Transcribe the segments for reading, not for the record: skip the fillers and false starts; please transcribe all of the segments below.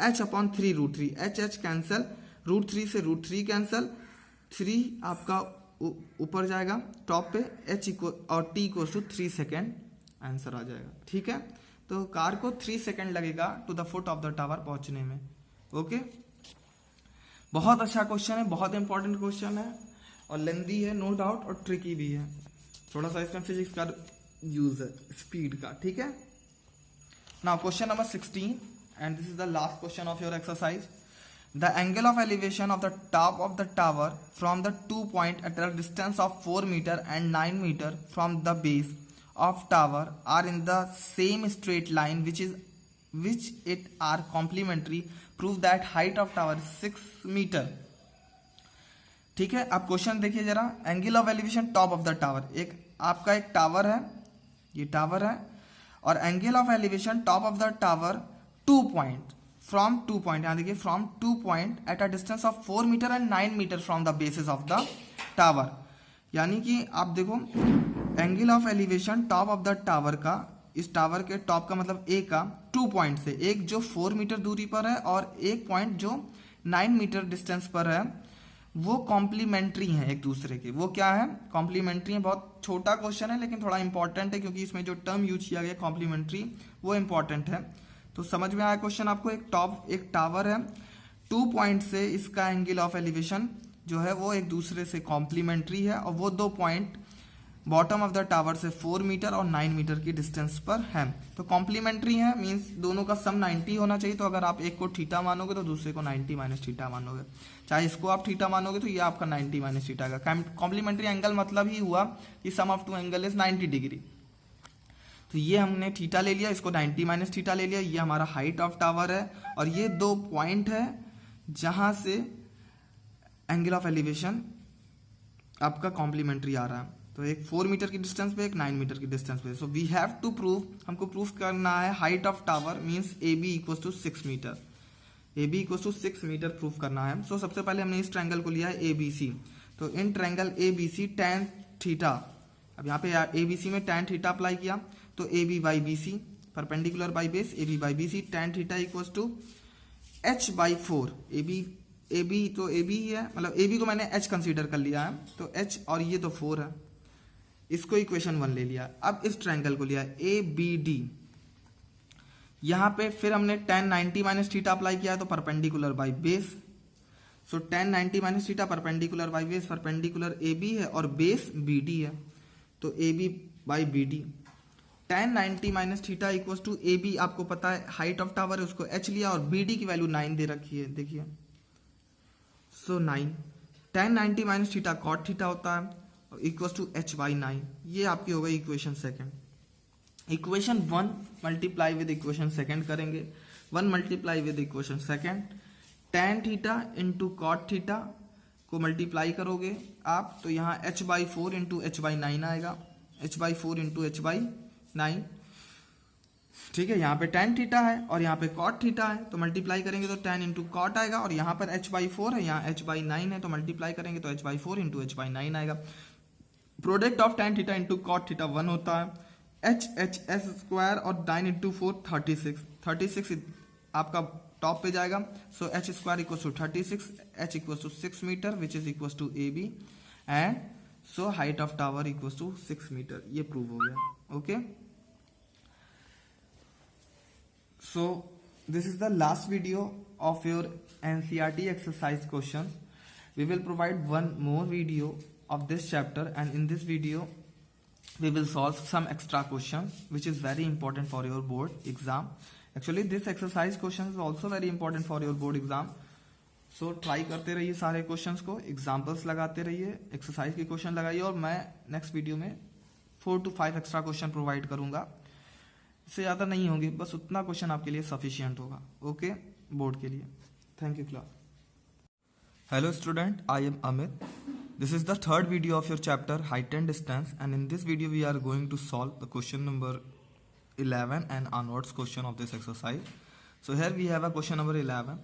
h upon 3√3, H cancel, √3 से √3 cancel, 3 आपका ऊपर जाएगा टॉप पे, h और t equal to 3 second answer आ जाएगा। ठीक है, तो कार को 3 सेकेंड लगेगा to the foot of the tower पहुंचने में। ओके, बहुत अच्छा क्वेश्चन है, बहुत इंपॉर्टेंट क्वेश्चन है और लेंदी है नो डाउट, और ट्रिकी भी है, थोड़ा सा इसमें फिजिक्स का यूज है, स्पीड का। ठीक है, now question number 16 and this is the last question of your exercise. The angle of elevation of the top of the tower from the 2 point at a distance of 4 meter and 9 meter from the base of tower are in the same straight line which it are complementary. Prove that height of tower is 6 meter. ठीक है, अब question देखिए जरा। Angle of elevation top of the tower, एक आपका एक tower है, ये टावर है, और angle of elevation top of the tower 2 point from 2 point, यहाँ देखिए from 2 point at a distance of 4 metre and 9 metre from the basis of the tower. यानी कि आप देखो angle of elevation top of the tower का, इस tower के top का मतलब ए का 2 पॉइंट से, एक जो 4 मीटर दूरी पर है और एक पॉइंट जो 9 मीटर डिस्टेंस पर है, वो कॉम्प्लीमेंट्री हैं एक दूसरे के। वो क्या है? कॉम्प्लीमेंट्री है। बहुत छोटा क्वेश्चन है लेकिन थोड़ा इंपॉर्टेंट है, क्योंकि इसमें जो टर्म यूज किया गया कॉम्प्लीमेंट्री वो इंपॉर्टेंट है। तो समझ में आया क्वेश्चन आपको? एक टावर है, 2 पॉइंट से इसका एंगल ऑफ एलिवेशन जो है वो एक दूसरे से कॉम्प्लीमेंट्री है, और वो 2 point bottom of the tower से 4 मीटर और 9 मीटर की डिस्टेंस पर है। तो कॉम्प्लीमेंट्री है मींस दोनों का सम 90 होना चाहिए। तो अगर आप एक को थीटा मानोगे तो दूसरे को 90 माइनस थीटा मानोगे, चाहे इसको आप थीटा मानोगे तो ये आपका 90 माइनस थीटा का। कॉम्प्लीमेंट्री एंगल मतलब ही हुआ कि सम ऑफ 2 एंगल इज 90 डिग्री। तो ये हमने थीटा ले लिया, इसको 90 माइनस थीटा ले लिया, ये हमारा हाइट ऑफ टावर है, और ये 2 पॉइंट है जहां से एंगल ऑफ एलिवेशन आपका कॉम्प्लीमेंट्री आ रहा है। तो एक 4 मीटर की डिस्टेंस पे, एक 9 मीटर की डिस्टेंस पे। So we have to prove, हमको प्रूव करना है height of tower means A B equal to 6 metre. A B equal to 6 metre prove करना है। सो सबसे पहले हमने इस ट्रायंगल को लिया है ए बी सी। तो in triangle A B C tan theta, अब यहाँ पे ए बी सी में tan थीटा अप्लाई किया, तो A B by B C perpendicular by base, A B by B C tan theta equal to h by 4। A B तो A B ही है, मतलब A B को मैंने h कंसीडर कर लिया है, तो h और ये तो 4 है, इसको इक्वेशन 1 ले लिया। अब इस ट्रायंगल को लिया ए बी डी, यहाँ पे फिर हमने tan 90 माइनस थीटा अप्लाई किया है, तो perpendicular by base. So tan 90 minus theta perpendicular by base, perpendicular A B है और बेस बी डी है, तो A B by B D. tan 90 minus theta equal to A B, आपको पता है हाइट ऑफ टावर है, उसको h लिया और बी डी की वैल्यू 9 दे रखी है, देखिए। So 9 tan 90 minus theta cot theta होता है, इक्वल टू h बाई 9। ये आपकी हो गई equation second. Equation 1 multiply with equation second करेंगे, 1 multiply with equation second, tan theta into cot theta को मल्टीप्लाई करोगे आप, तो यहाँ h by 4 into h by 9 आएगा, h by 4 into h by 9। ठीक है, यहाँ पे tan थीटा है और यहाँ पे cot थीटा है, तो मल्टीप्लाई करेंगे तो tan इंटू कॉट आएगा, और यहाँ पर h बाई 4 है, यहाँ h बाई 9 है, तो मल्टीप्लाई करेंगे तो h by 4 into h by 9 आएगा। Product of tan theta into cot theta 1 होता है, h s स्क्वायर और 9 इंटू 4 36 आपका टॉप पे जाएगा। So h square equal to 36, h equal to 6 metre which is equal to A B, and so height of tower equal to 6 metre. ये prove हो गया। Okay, so this is the last video of your NCERT exercise questions. We will provide one more video of this chapter, and in this video we will solve some extra questions which is very important for your board exam. Actually this exercise question is also very important for your board exam. So try करते रहिए सारे questions को, examples लगाते रहिए, exercise के question लगाइए, और मैं next video में 4 to 5 extra question provide करूँगा। इससे ज़्यादा नहीं होगी, बस उतना क्वेश्चन आपके लिए सफिशिएंट होगा। ओके, बोर्ड के लिए। Thank you class. Hello student, I am Amit. This is the third video of your chapter height and distance, and in this video we are going to solve the question number 11 and onwards question of this exercise. So here we have a question number 11.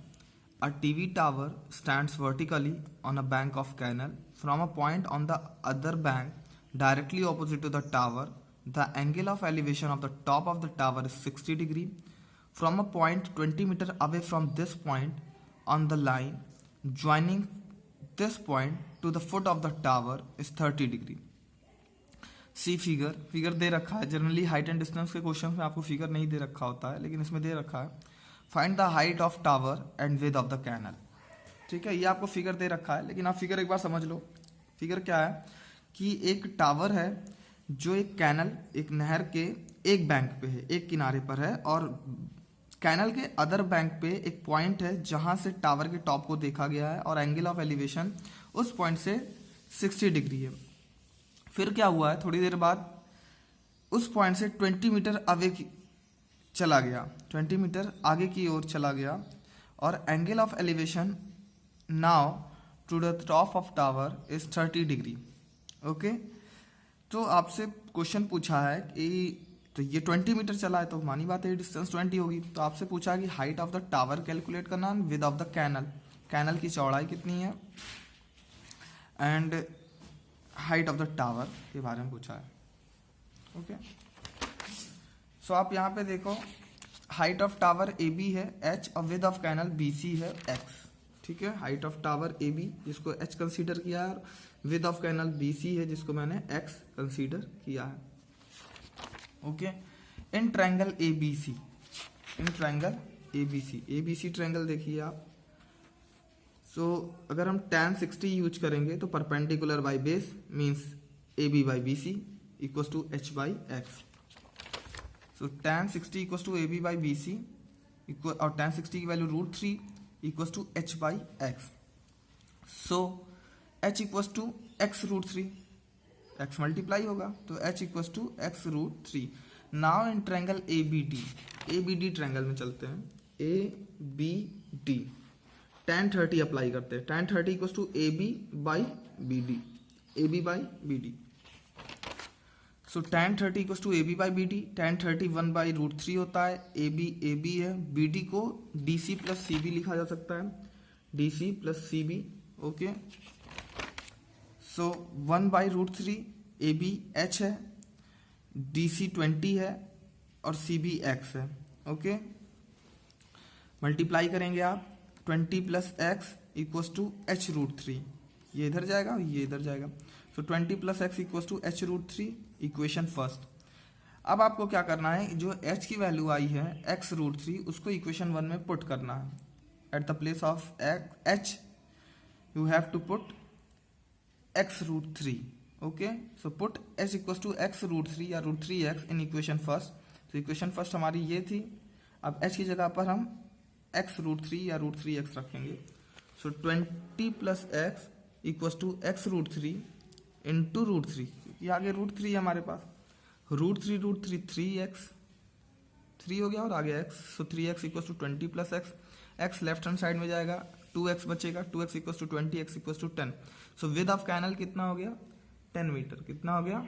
A TV tower stands vertically on a bank of canal. From a point on the other bank directly opposite to the tower, the angle of elevation of the top of the tower is 60 degree. From a point 20 metre away from this point on the line joining this point to the foot of the tower is 30 degree. See figure दे रखा है। Generally height and distance के question में आपको figure नहीं दे रखा होता है, लेकिन इसमें दे रखा है find the height of tower and width of the canal. ठीक है, ये आपको फिगर दे रखा है, लेकिन आप फिगर एक बार समझ लो। फिगर क्या है कि एक टावर है जो एक कैनल, एक नहर के एक बैंक पे है, एक किनारे पर है, और कैनल के अदर बैंक पे एक पॉइंट है जहां से टावर के टॉप को देखा गया है, और एंगल ऑफ एलिवेशन उस पॉइंट से 60 डिग्री है। फिर क्या हुआ है, थोड़ी देर बाद उस पॉइंट से 20 मीटर अवे चला गया, 20 मीटर आगे की ओर चला गया, और angle of elevation now to the top of tower is 30 degree. Okay, तो आपसे क्वेश्चन पूछा है कि तो ये 20 मीटर चला है, तो मानी बात है डिस्टेंस 20 होगी। तो आपसे पूछा कि height of the tower calculate करना, width of the canal, canal की चौड़ाई कितनी है, and height of the tower के बारे में पूछा है। ओके, सो आप यहाँ पे देखो, height of tower A B है h, और width of canal B C है x। ठीक है, height of tower A B जिसको h कंसीडर किया है, width of canal B C है जिसको मैंने x कंसीडर किया है। Okay, in triangle A B C, in triangle A B C triangle देखिए आप। सो अगर हम tan 60 यूज करेंगे तो perpendicular by base means A B by B C equal to h by x. So tan 60 equal to A B by B C equal, और tan 60 की value √3 equal to h by x. So h equal to x √3, x multiply होगा तो h equal to x √3। Now in triangle A B D triangle में चलते हैं, A B D tan 30 apply करते हैं, tan 30 equal to A B by B D, A B by B D. So tan 30 equal to A B by B D, tan 30 1 by √3 होता है, A B है, B D को D C plus C B लिखा जा सकता है, D C plus C B. Okay, so 1 by √3, A B H है, D C 20 है, और सी बी एक्स है। ओके, मल्टीप्लाई करेंगे आप, 20 plus x equal to h √3, ये इधर जाएगा, ये इधर जाएगा। So 20 plus x equal to h √3, equation first. अब आपको क्या करना है, जो h की वैल्यू आई है x √3, उसको इक्वेशन 1 में पुट करना है। At the place of h you have to put x √3। Okay, so put h equal to x √3 या √3x इन इक्वेशन फर्स्ट। तो इक्वेशन फर्स्ट हमारी ये थी, अब h की जगह पर हम x √3 या √3x रखेंगे। So 20 plus x equal to x √3 into √3, क्योंकि आगे √3 है हमारे पास, √3 3x, 3 हो गया और आगे x। So 3x equal to 20 plus x left hand side में जाएगा, 2x बचेगा, 2x equal to 20, x equal to 10। So width of canal कितना हो गया, 10 मीटर। कितना हो गया,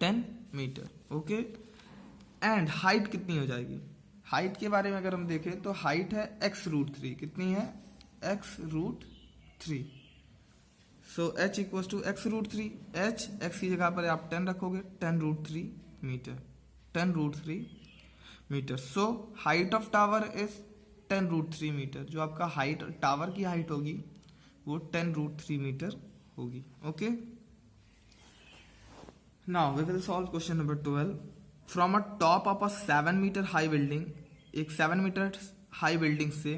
10 मीटर। ओके, एंड हाइट कितनी हो जाएगी, हाइट के बारे में अगर हम देखें तो हाइट है x √3, कितनी है, x √3। So h equal to x √3, h x की जगह पर आप 10 रखोगे, 10 √3 metre, 10 √3 metre. So height of tower is 10 √3 metre. जो आपका हाइट, टावर की हाइट होगी वो 10 √3 मीटर होगी। Okay, now we will solve question number 12। From a top of a 7 metre high building, एक 7 मीटर हाई बिल्डिंग से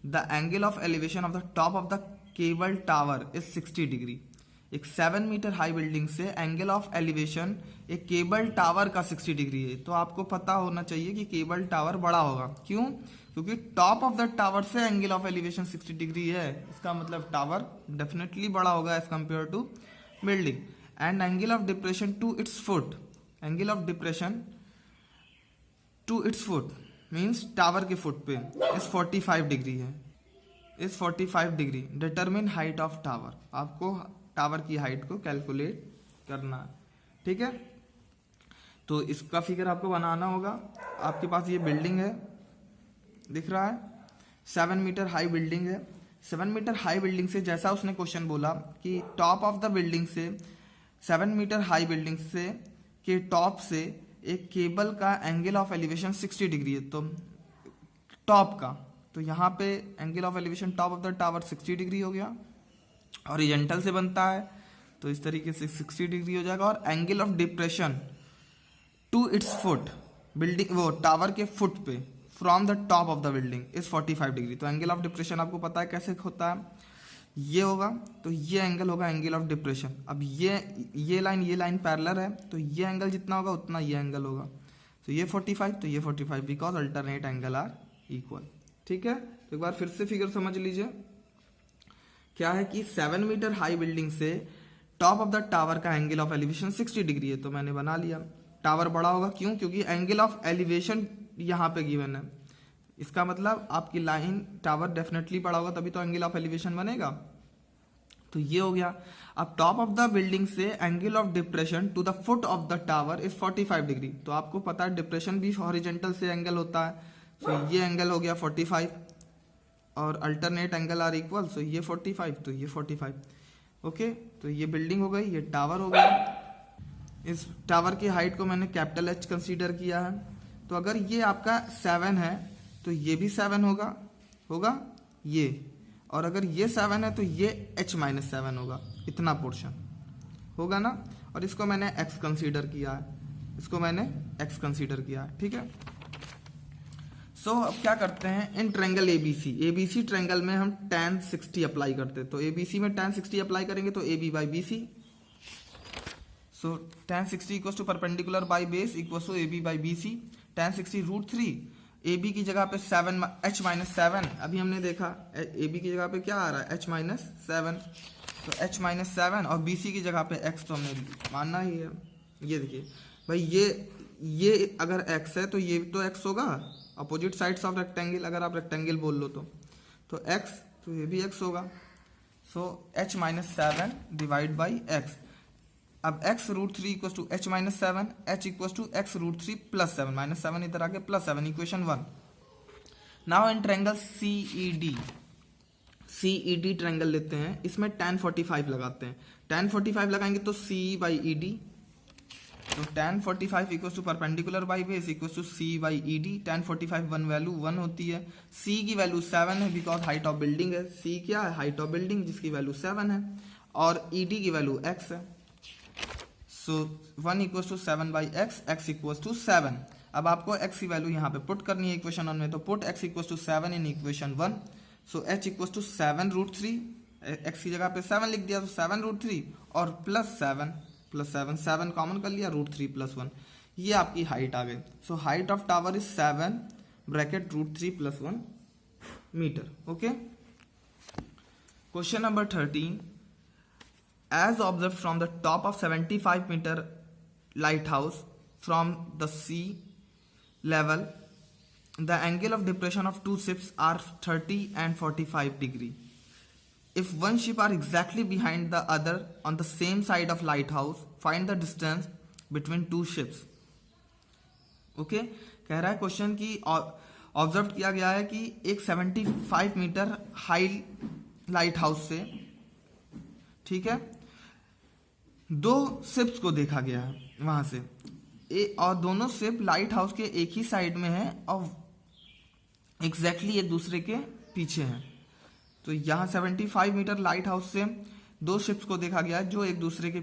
the angle of elevation of the top of the cable tower is 60 degree. एक 7 metre high building से angle of elevation एक cable tower का 60 degree है। तो आपको पता होना चाहिए कि केबल टावर बड़ा होगा, क्यों, क्योंकि टॉप ऑफ द टावर से एंगल ऑफ एलिवेशन 60 डिग्री है, इसका मतलब टावर डेफिनेटली बड़ा होगा as compare to building. And angle of depression to its foot, angle of depression to its foot means tower के फुट पे इस 45 डिग्री है, is 45 degree. Determine height of tower, आपको tower की height को calculate करना है। ठीक है, तो इसका फिगर आपको बनाना होगा। आपके पास ये बिल्डिंग है, दिख रहा है, 7 मीटर हाई बिल्डिंग है। 7 मीटर हाई बिल्डिंग से, जैसा उसने क्वेश्चन बोला कि टॉप ऑफ द बिल्डिंग से, 7 मीटर हाई बिल्डिंग से के टॉप से एक केबल का एंगल ऑफ एलिवेशन 60 डिग्री है, तो टॉप का, तो यहाँ पे angle of elevation top of the tower 60 degree हो गया, हॉरिजॉन्टल से बनता है तो इस तरीके से 60 डिग्री हो जाएगा। और angle of depression to its foot, building वो टावर के फुट पे from the top of the building is 45 degree. तो एंगल ऑफ डिप्रेशन आपको पता है कैसे होता है, ये होगा तो ये एंगल होगा एंगल ऑफ डिप्रेशन। अब ये लाइन पैरेलल है तो ये एंगल जितना होगा उतना ये एंगल होगा, तो ये 45 तो ये 45 because alternate angle are equal. ठीक है, तो एक बार फिर से फिगर समझ लीजिए। क्या है कि 7 मीटर हाई बिल्डिंग से टॉप ऑफ द टावर का एंगल ऑफ एलिवेशन 60 डिग्री है, तो मैंने बना लिया। टावर बड़ा होगा क्यों, क्योंकि एंगल ऑफ एलिवेशन यहाँ पे गिवन है, इसका मतलब आपकी लाइन टावर डेफिनेटली बड़ा होगा तभी तो एंगल ऑफ एलिवेशन बनेगा। तो ये हो गया। अब टॉप ऑफ द बिल्डिंग से angle of depression to the foot of the tower is 45 degree. तो आपको पता है डिप्रेशन भी हॉरिजॉन्टल से एंगल होता है, तो ये एंगल हो गया 45 और अल्टरनेट एंगल आर इक्वल, सो ये 45 तो ये 45। ओके, तो ये बिल्डिंग हो गई, ये टावर हो गया। इस टावर की हाइट को मैंने कैपिटल H कंसीडर किया है, तो अगर ये आपका 7 है तो ये भी 7 होगा ये, और अगर ये 7 है तो ये H-7 होगा, इतना पोर्शन होगा ना। और इसको मैंने x कंसीडर किया है, इसको मैंने x कंसीडर किया है। ठीक है, सो अब क्या करते हैं, इन ट्रायंगल ABC ट्रायंगल में हम tan 60 अप्लाई करते हैं। तो ABC में tan 60 अप्लाई करेंगे तो AB by BC, so tan 60 equal to perpendicular by base equal to AB by BC। tan 60 √3, AB की जगह पे 7 H-7, अभी हमने देखा AB की जगह पे क्या आ रहा है H-7, तो H-7 और BC की जगह पे x तो हमने मानना ही है। ये देखिए भाई, ये अगर x है तो ये तो x होगा, अपोजिट साइड्स ऑफ रेक्टेंगल, अगर आप रेक्टेंगल बोल लो तो x, तो ये भी x होगा। So H-7 divide by x। अब x √3 equal to H-7, H equal to x √3 plus 7, -7 इधर आके plus 7, equation 1। Now in triangle CED triangle लेते हैं, इसमें tan 45 लगाते हैं। tan 45 लगाएंगे तो C बाई ED, तो tan 45 equal to perpendicular by base equal to C by ED। tan 45 one value 1 होती है, C की वैल्यू 7 है बिकॉज हाइट ऑफ बिल्डिंग है। C क्या है, हाइट ऑफ बिल्डिंग जिसकी वैल्यू 7 है, और ED की वैल्यू x है। So 1 equal to 7 by x equal to 7। अब आपको x की वैल्यू यहाँ पे पुट करनी है इक्वेशन 1 में, तो put x equal to 7 in equation 1। So h equal to 7 √3, x की जगह पे 7 लिख दिया तो 7 √3 और प्लस 7 कॉमन कर लिया, √3 प्लस 1, ये आपकी हाइट आ गई। So height of tower is 7 bracket √3 plus 1 metre. Okay, question number 13, as observed from the top of 75 meter lighthouse from the sea level, the angle of depression of two ships are 30 and 45 degree. If one ship are exactly behind the other on the same side of lighthouse, find the distance between two ships. Okay, कह रहा है question की observe किया गया है कि एक 75 metre high light house से, ठीक है, दो शिप्स को देखा गया है वहां से, और दोनों शिप लाइट हाउस के एक ही साइड में है और एग्जैक्टली एक दूसरे के पीछे हैं। तो यहाँ 75 मीटर लाइट हाउस से दो शिप्स को देखा गया है जो एक दूसरे के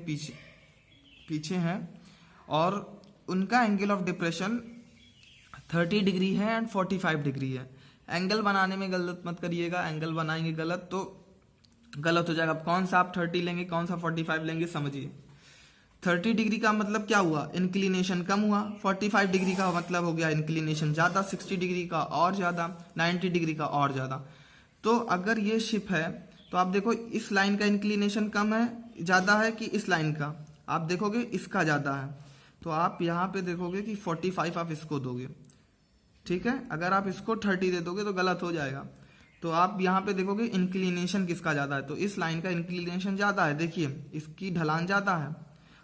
पीछे हैं, और उनका एंगल ऑफ डिप्रेशन 30 डिग्री है एंड 45 डिग्री है। एंगल बनाने में गलत मत करिएगा, एंगल बनाएंगे गलत तो गलत हो जाएगा। कौन सा आप 30 लेंगे, कौन सा 45 लेंगे, समझिए। 30 डिग्री का मतलब क्या हुआ, इंक्लिनेशन कम हुआ। 45 डिग्री का मतलब हो गया इंक्लिनेशन ज्यादा, 60 डिग्री का और ज्यादा, 90 डिग्री का और ज्यादा। तो अगर ये शिप है तो आप देखो इस लाइन का इंक्लिनेशन कम है, ज्यादा है कि इस लाइन का, आप देखोगे इसका ज्यादा है, तो आप यहाँ पे देखोगे कि 45 आप इसको दोगे, ठीक है। अगर आप इसको 30 दे दोगे तो गलत हो जाएगा। तो आप यहाँ पे देखोगे इंक्लिनेशन किसका ज्यादा है, तो इस लाइन का इंक्लिनेशन ज्यादा है। देखिए इसकी ढलान ज्यादा है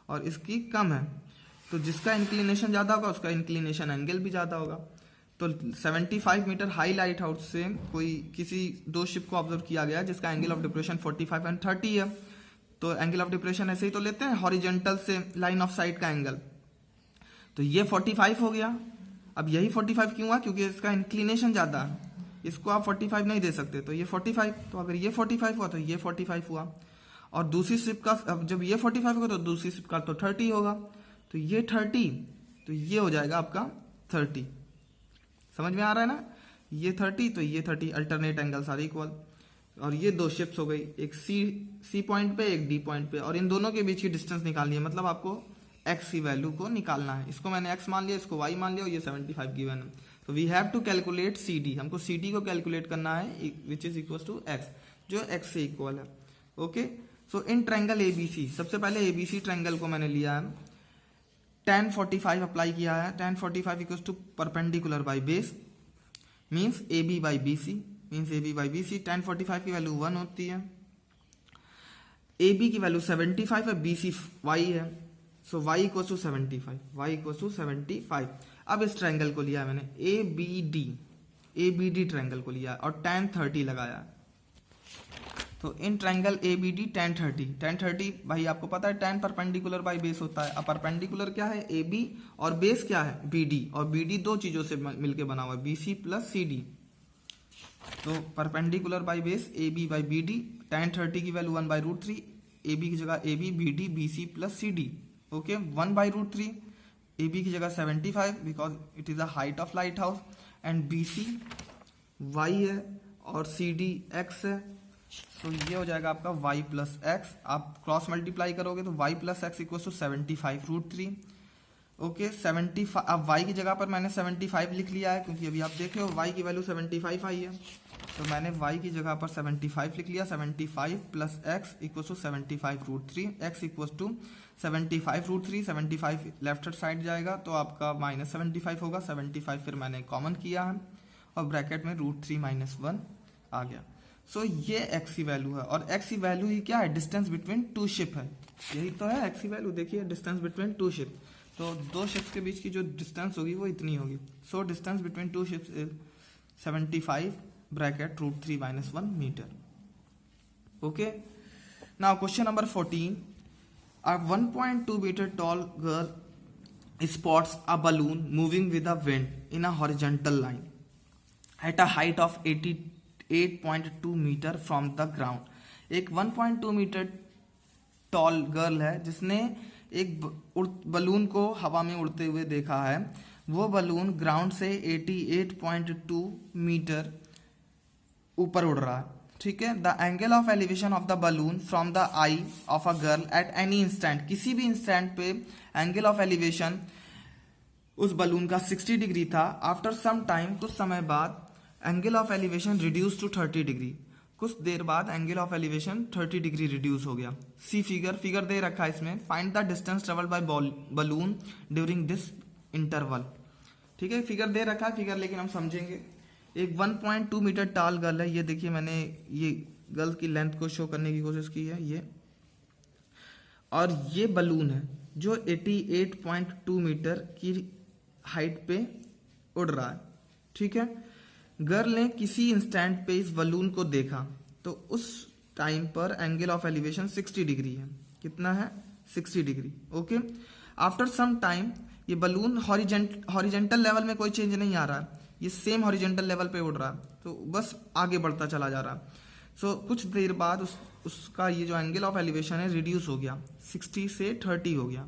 और इसकी कम है, तो जिसका इंक्लिनेशन ज्यादा होगा उसका इंक्लिनेशन एंगल भी ज्यादा होगा। तो 75 मीटर हाई लाइट हाउस से किसी दो शिप को ऑब्जर्व किया गया जिसका एंगल ऑफ डिप्रेशन 45 एंड 30 है। तो एंगल ऑफ डिप्रेशन ऐसे ही तो लेते हैं, हॉरिजॉन्टल से लाइन ऑफ साइट का एंगल। तो ये 45 हो गया। अब यही 45 क्यों हुआ? क्योंकि इसका इंक्लिनेशन ज़्यादा है, इसको आप 45 नहीं दे सकते, तो ये 45, तो अगर ये 45 हुआ तो ये 45 हुआ। और दूसरी शिप का, अब जब ये 45 होगा तो दूसरी शिप का तो 30 होगा, तो ये 30, तो ये हो जाएगा आपका 30। समझ में आ रहा है ना? ये 30 तो ये 30, अल्टरनेट एंगल्स आर इक्वल। और ये दो शिप्स हो गई, एक सी पॉइंट पे, एक डी पॉइंट पे, और इन दोनों के बीच की डिस्टेंस निकालनी है, मतलब आपको एक्स की वैल्यू को निकालना है। इसको मैंने एक्स मान लिया, इसको वाई मान लिया, और ये 75 गिवन है। तो we have to calculate C D, हमको सी डी को कैलकुलेट करना है, which is equal to x, जो एक्स से इक्वल है। Okay, so in triangle ABC, सबसे पहले एबीसी ट्रायंगल को मैंने लिया है, tan 45 अप्लाई किया है। tan 45 equal to perpendicular by base, means A B by B C, means A B by B C. tan 45 की वैल्यू 1 होती है, ए बी की वैल्यू 75 है, बी सी वाई है, सो y equal to 75, y equal to 75। अब इस triangle को लिया है मैंने ए बी डी ट्रायंगल को लिया है और tan 30 लगाया है। तो in triangle A B D tan 30 भाई आपको पता है tan परपेंडिकुलर बाई बेस होता है। अब परपेंडिकुलर क्या है? ए बी, और बेस क्या है? बी डी, और बी डी दो चीजों से मिलकर बना हुआ है, B C plus C D. तो perpendicular by base A B by B D, tan 30 की वैल्यू 1/√3, ए बी की जगह A B, B D, B C plus C D. Okay, 1/√3, A B की जगह 75 because it is the height of lighthouse, and B C Y है और C D x है। तो ये हो जाएगा आपका y प्लस एक्स, आप क्रॉस मल्टीप्लाई करोगे तो y plus x equal to 75√3। Okay, 75, अब y की जगह पर मैंने 75 लिख लिया है, क्योंकि अभी आप देख रहे हो y की वैल्यू 75 आई है, तो मैंने y की जगह पर 75 लिख लिया। 75 plus x equal to 75√3, x equal to 75√3, 75 left side जाएगा तो आपका -75 होगा, 75 फिर मैंने कॉमन किया है और ब्रैकेट में √3 - 1 आ गया। सो ये एक्स की वैल्यू है, और एक्स की वैल्यू ही क्या है? डिस्टेंस बिटवीन टू शिप है, यही तो है एक्स की वैल्यू। देखिए, डिस्टेंस बिटवीन टू शिप, तो दो शिप्स के बीच की जो डिस्टेंस होगी वो इतनी होगी। So distance between two ships is 75 bracket √3 - 1 metre. Okay, now question number 14, a 1.2 meter tall girl spots a balloon moving with the wind in a horizontal line at a height of 8.2 meter from the ground। एक 1.2 metre tall girl है जिसने एक balloon को हवा में उड़ते हुए देखा है। वो बलून ग्राउंड से 88.2 मीटर ऊपर उड़ रहा है, ठीक है। The angle of elevation of the balloon from the I of a girl at any instant, किसी भी इंस्टेंट पे एंगल ऑफ एलिवेशन उस बलून का 60 डिग्री था। आफ्टर सम टाइम, कुछ समय बाद, angle of elevation reduce to 30 degree, कुछ देर बाद angle of elevation 30 degree reduce हो गया। सी फिगर दे रखा है इसमें, find the distance travelled by balloon during this interval, ठीक है। फिगर दे रखा है, फिगर लेकिन हम समझेंगे। एक 1.2 मीटर टॉल गर्ल है, ये देखिए मैंने ये गर्ल की लेंथ को शो करने की कोशिश की है, ये, और ये बलून है जो 88.2 मीटर की हाइट पे उड़ रहा है, ठीक है। गर्ल ने किसी इंस्टेंट पे इस बलून को देखा, तो उस टाइम पर एंगल ऑफ एलिवेशन 60 डिग्री है। कितना है? 60 degree. Okay, after some time ये बलून हॉरिजेंटल लेवल में कोई चेंज नहीं आ रहा है, ये सेम हॉरिजेंटल लेवल पे उड़ रहा है, तो बस आगे बढ़ता चला जा रहा है। सो कुछ देर बाद उसका ये जो एंगल ऑफ एलिवेशन है रिड्यूस हो गया, 60 से 30 हो गया,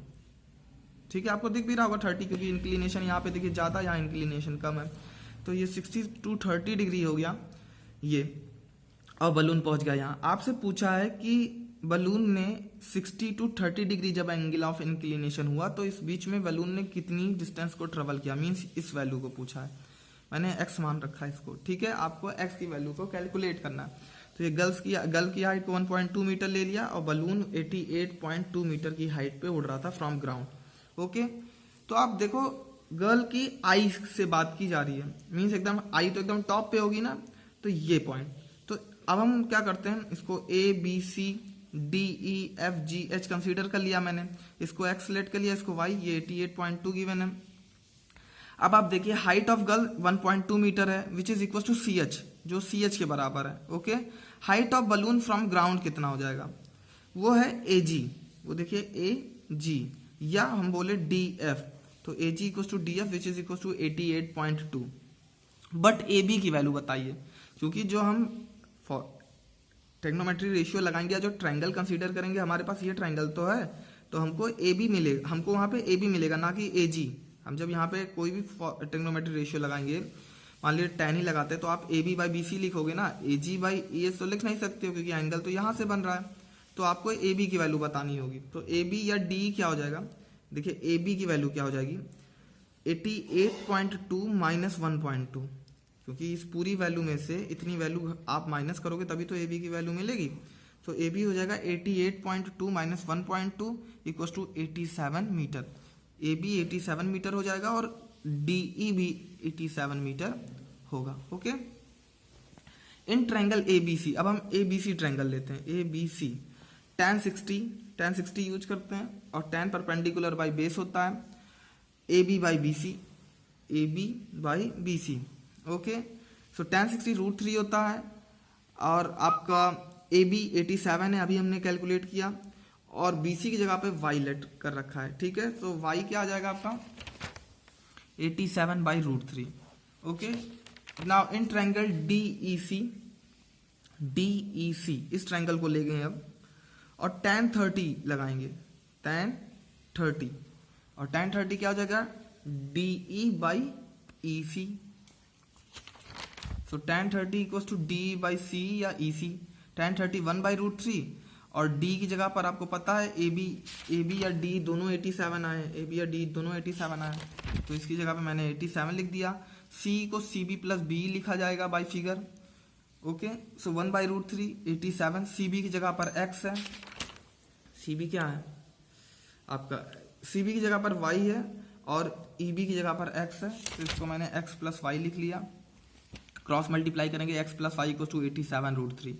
ठीक है। आपको दिख भी रहा होगा 30, क्योंकि इंक्लिनेशन यहाँ पे देखिए ज़्यादा, यहाँ इंक्लिनेशन कम है, तो ये 60 to 30 डिग्री हो गया ये, और बलून पहुंच गया यहाँ। आपसे पूछा है कि बलून ने 60 to 30 डिग्री जब एंगल ऑफ इंक्लिनेशन हुआ, तो इस बीच में बलून ने कितनी डिस्टेंस को ट्रेवल किया, मीन्स इस वैल्यू को पूछा है। मैंने एक्स मान रखा है इसको, ठीक है। आपको एक्स की वैल्यू को कैलकुलेट करना है। तो ये गर्ल की हाइट को 1.2 मीटर ले लिया, और बलून 88.2 मीटर की हाइट पे उड़ रहा था फ्रॉम ग्राउंड। ओके, तो आप देखो गर्ल की आई से बात की जा रही है, मीन्स एकदम आई तो एकदम टॉप पे होगी ना, तो ये पॉइंट। तो अब हम क्या करते हैं, इसको A B C D E F G H consider कर लिया मैंने, इसको एक्स सेलेक्ट कर लिया, इसको वाई, ये 88.2 गिवन है। अब आप देखिए हाइट ऑफ गर्ल 1.2 मीटर है, which is equal to C H, जो सी एच के बराबर है। Okay, height of balloon from ground कितना हो जाएगा, वो है ए जी, वो देखिए ए जी, या हम बोले डी एफ, तो A G equal to D F which is equal to 88.2। But A B की वैल्यू बताइए, क्योंकि जो हम ट्रिग्नोमेट्री रेशियो लगाएंगे या जो ट्रायंगल कंसीडर करेंगे, हमारे पास ये ट्रायंगल तो है, तो हमको ए बी मिलेगा, हमको वहाँ पे ए बी मिलेगा ना कि ए जी। हम जब यहाँ पे कोई भी ट्रिग्नोमेट्री रेशियो लगाएंगे, मान लीजिए tan ही लगाते हैं, तो आप A B by B C लिखोगे ना, ए जी बाई ए एस तो लिख नहीं सकते हो क्योंकि एंगल तो यहाँ से बन रहा है, तो आपको ए बी की वैल्यू बतानी होगी। तो ए बी या डी क्या हो जाएगा, देखिए ए बी की वैल्यू क्या हो जाएगी 88.2 माइनस 1.2, क्योंकि इस पूरी वैल्यू में से इतनी वैल्यू आप माइनस करोगे तभी तो ए बी की वैल्यू मिलेगी। तो ए बी हो जाएगा 88.2 minus 1.2 equal to 87 metre. A B 87 metre हो जाएगा और डी ई भी 87 मीटर होगा। Okay, in triangle A B C, अब हम ए बी सी ट्रायंगल लेते हैं। A B C tan 60 use करते हैं और tan परपेंडिकुलर बाई बेस होता है A B by B C, A B by B C. Okay, so tan 60 √3 होता है और आपका ए बी 87 है, अभी हमने कैलकुलेट किया, और बी सी की जगह पे y लेट कर रखा है। ठीक है, तो y क्या आ जाएगा आपका 87 by √3। Okay, now in triangle D E C, इस ट्रायंगल को ले गए अब और tan 30 लगाएंगे, tan 30, और tan 30 क्या हो जाएगा D E by E C. So tan 30 equal to D by C या ई सी। tan 30 1 बाई √3 और d की जगह पर आपको पता है ए बी या डी दोनों 87 आए, ए बी या डी दोनों 87 आए, तो इसकी जगह पे मैंने 87 लिख दिया। c को सी बी प्लस बी लिखा जाएगा by figure. Okay, so 1 by √3 87, C B की जगह पर x है, सी बी क्या है आपका, सी बी की जगह पर y है और ई बी की जगह पर x है, तो इसको मैंने x प्लस वाई लिख लिया। क्रॉस मल्टीप्लाई करेंगे x plus y equal to 87√3।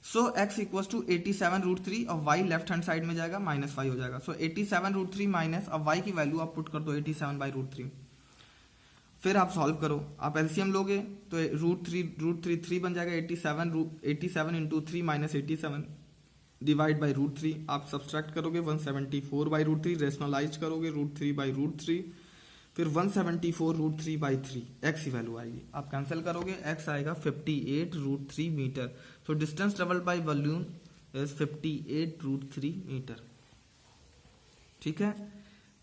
So x equal to 87√3 और y लेफ्ट हैंड साइड में जाएगा, माइनस वाई हो जाएगा। सो 87√3 माइनस, अब y की वैल्यू आप पुट कर दो 87 बाई √3, फिर आप सॉल्व करो, आप एलसीएम लोगे तो √3 बन जाएगा 87 इंटू 3 माइनस 87 डिवाइड बाई √3, आप सब्सट्रैक्ट करोगे 174 बाई √3, रेशनलाइज करोगे √3 बाई √3, फिर 174 √3 बाई 3, x की वैल्यू आएगी, आप कैंसिल करोगे, x आएगा 58√3 metre. So distance travelled by volume is 58√3 metre. ठीक है,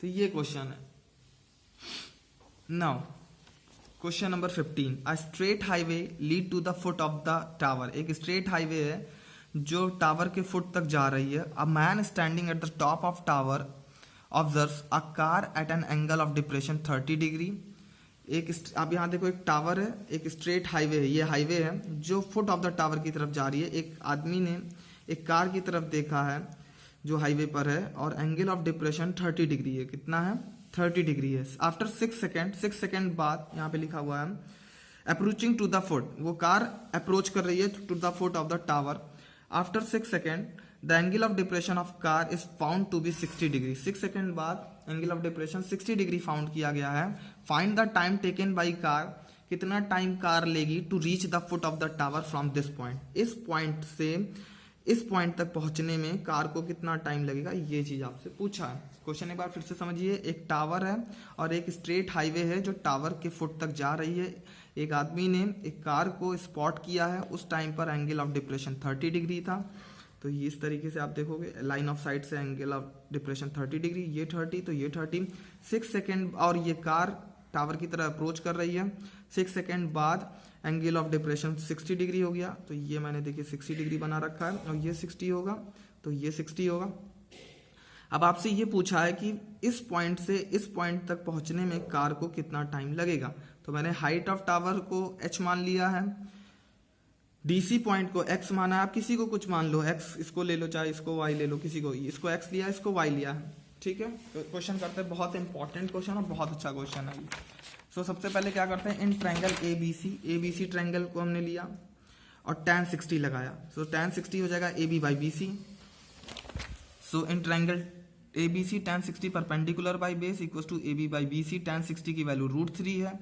तो ये क्वेश्चन है। Now question number 15, a straight highway lead to the foot of the tower. एक स्ट्रेट हाईवे है जो टावर के फुट तक जा रही है। A man standing at the top of tower observes a car at an angle of depression 30 degree. अब यहाँ देखो, एक टावर है, एक स्ट्रेट हाईवे है, ये हाईवे है जो फुट ऑफ द टावर की तरफ जा रही है। एक आदमी ने एक कार की तरफ देखा है जो हाईवे पर है और एंगल ऑफ डिप्रेशन 30 डिग्री है। कितना है 30 डिग्री है। आफ्टर 6 सेकेंड बाद यहाँ पे लिखा हुआ है अप्रोचिंग टू द फुट, वो कार अप्रोच कर रही है to the foot of the tower. After 6 second the angle of depression of car is found to be 60 degree. 6 second बाद angle of depression 60 degree found किया गया है। Find the time taken by car, कितना time car लेगी to reach the foot of the tower from this point. इस point से इस point तक पहुंचने में कार को कितना टाइम लगेगा, ये चीज आपसे पूछा है। क्वेश्चन एक बार फिर से समझिए, एक टावर है और एक स्ट्रेट हाईवे है जो टावर के फुट तक जा रही है। एक आदमी ने एक कार को स्पॉट किया है, उस टाइम पर एंगल ऑफ डिप्रेशन 30 डिग्री था। तो ये इस तरीके से आप देखोगे, लाइन ऑफ साइट से एंगल ऑफ डिप्रेशन 30 डिग्री, ये 30 तो ये 30। 6 सेकेंड और ये कार टावर की तरह अप्रोच कर रही है। 6 सेकेंड बाद एंगल ऑफ डिप्रेशन 60 डिग्री हो गया, तो ये मैंने देखिए 60 डिग्री बना रखा है और ये 60 होगा तो ये 60 होगा। अब आपसे ये पूछा है कि इस पॉइंट से इस पॉइंट तक पहुंचने में कार को कितना टाइम लगेगा। तो मैंने हाइट ऑफ टावर को h मान लिया है, डीसी पॉइंट को x माना है। आप किसी को कुछ मान लो, x इसको ले लो, चाहे इसको y ले लो, किसी को इसको x लिया, इसको y लिया है। ठीक है, तो क्वेश्चन करते हैं, बहुत इंपॉर्टेंट क्वेश्चन और बहुत अच्छा क्वेश्चन है। सो सबसे पहले क्या करते हैं, in triangle A B C triangle को हमने लिया और tan 60 लगाया। सो tan 60 हो जाएगा A B by B C. So in triangle A B C tan 60 perpendicular by base equal to A B by B C. tan 60 की value √3 है।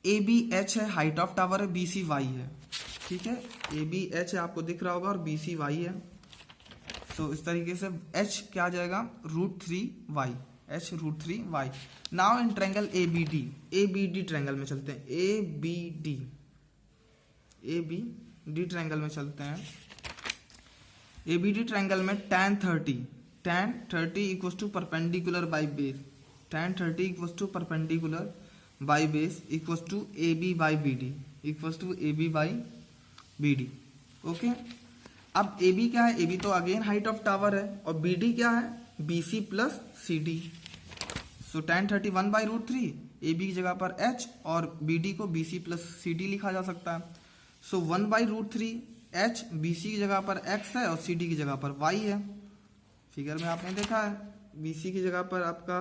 A B H है, हाइट ऑफ टावर है, B C Y है। ठीक है, A B H है, आपको दिख रहा होगा, और बी सी वाई है। सो इस तरीके से h क्या आ जाएगा √3y, H root 3 y. Now in triangle A B D triangle में चलते हैं, ए बी डी ट्रायंगल में चलते हैं। ए बी डी ट्रायंगल में tan 30 equals to perpendicular by base, tan 30 equals to perpendicular by base equals to A B by B D, equals to A B by B D. Okay, अब A B क्या है, A B तो again height of tower है, और B D क्या है, B C plus C D. So tan 30 1/√3, A B की जगह पर h और बी डी को B C plus C D लिखा जा सकता है। सो 1/√3 h बी सी की जगह पर x है और सी डी की जगह पर y है। फिगर में आपने देखा है बी सी की जगह पर आपका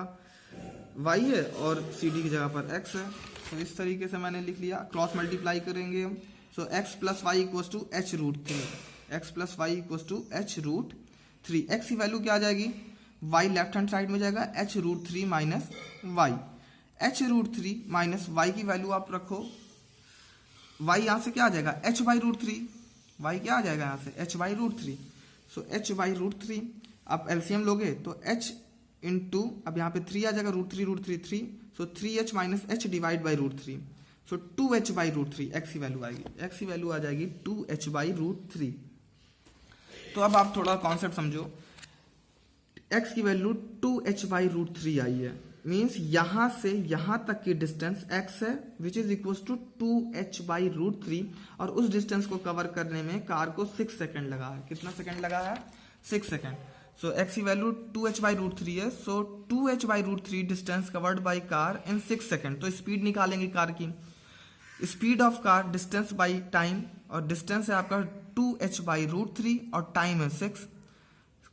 y है और सी डी की जगह पर x है। तो इस तरीके से मैंने लिख लिया, क्रॉस मल्टीप्लाई करेंगे हम। So x plus y equals to H root 3, x plus y equals to H root 3। X की वैल्यू क्या आ जाएगी, y लेफ्ट हैंड साइड में जाएगा H root 3 minus y, H root 3 minus y की value आप रखो, y यहाँ से क्या आ जाएगा h/√3, y क्या आ जाएगा यहाँ से h/√3। सो h/√3 आप एलसीएम लोगे तो h इंटू, अब यहाँ पे 3 आ जाएगा, √3 3, सो 3h minus h divide by √3, so 2h/√3 x की वैल्यू आएगी, x की वैल्यू आ जाएगी 2h/√3। तो अब आप थोड़ा कॉन्सेप्ट समझो, x की वैल्यू 2h/√3 आई है, मीन्स यहां से यहां तक की डिस्टेंस x है which is equals to 2h/√3, और उस डिस्टेंस को कवर करने में कार को 6 सेकंड लगा है। कितना सेकंड लगा है, 6 सेकंड। सो x की वैल्यू 2h/√3 है, सो 2h/√3 distance covered by car in 6 second. तो स्पीड निकालेंगे कार की, speed of car distance by time, और डिस्टेंस है आपका 2h/√3 और टाइम है 6,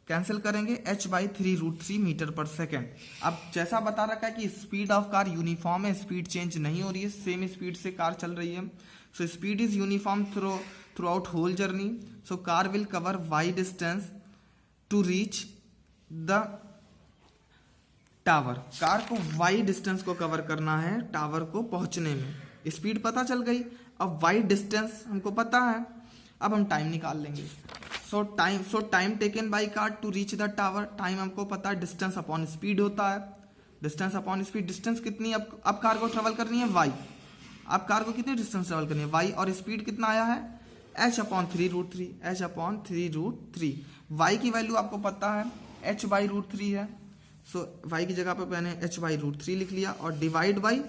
कैंसिल करेंगे h/3√3 मीटर पर सेकेंड। अब जैसा बता रखा है कि स्पीड ऑफ कार यूनिफॉर्म है, स्पीड चेंज नहीं हो रही है, सेम स्पीड से कार चल रही है। So speed is uniform throughout whole journey. So car will cover y distance to reach the tower, car को y डिस्टेंस को कवर करना है टावर को पहुंचने में। स्पीड पता चल गई, अब y डिस्टेंस हमको पता है, अब हम टाइम निकाल लेंगे। So time taken by car to reach the tower, time हमको पता है डिस्टेंस अपॉन स्पीड होता है, डिस्टेंस अपॉन स्पीड। डिस्टेंस कितनी, अब कार को ट्रेवल करनी है y, अब कार को कितनी डिस्टेंस ट्रेवल करनी है y, और स्पीड कितना आया है h/3√3, h/3√3। y की वैल्यू आपको पता है h/√3 है, सो y की जगह पर मैंने h/√3 लिख लिया, और डिवाइड बाई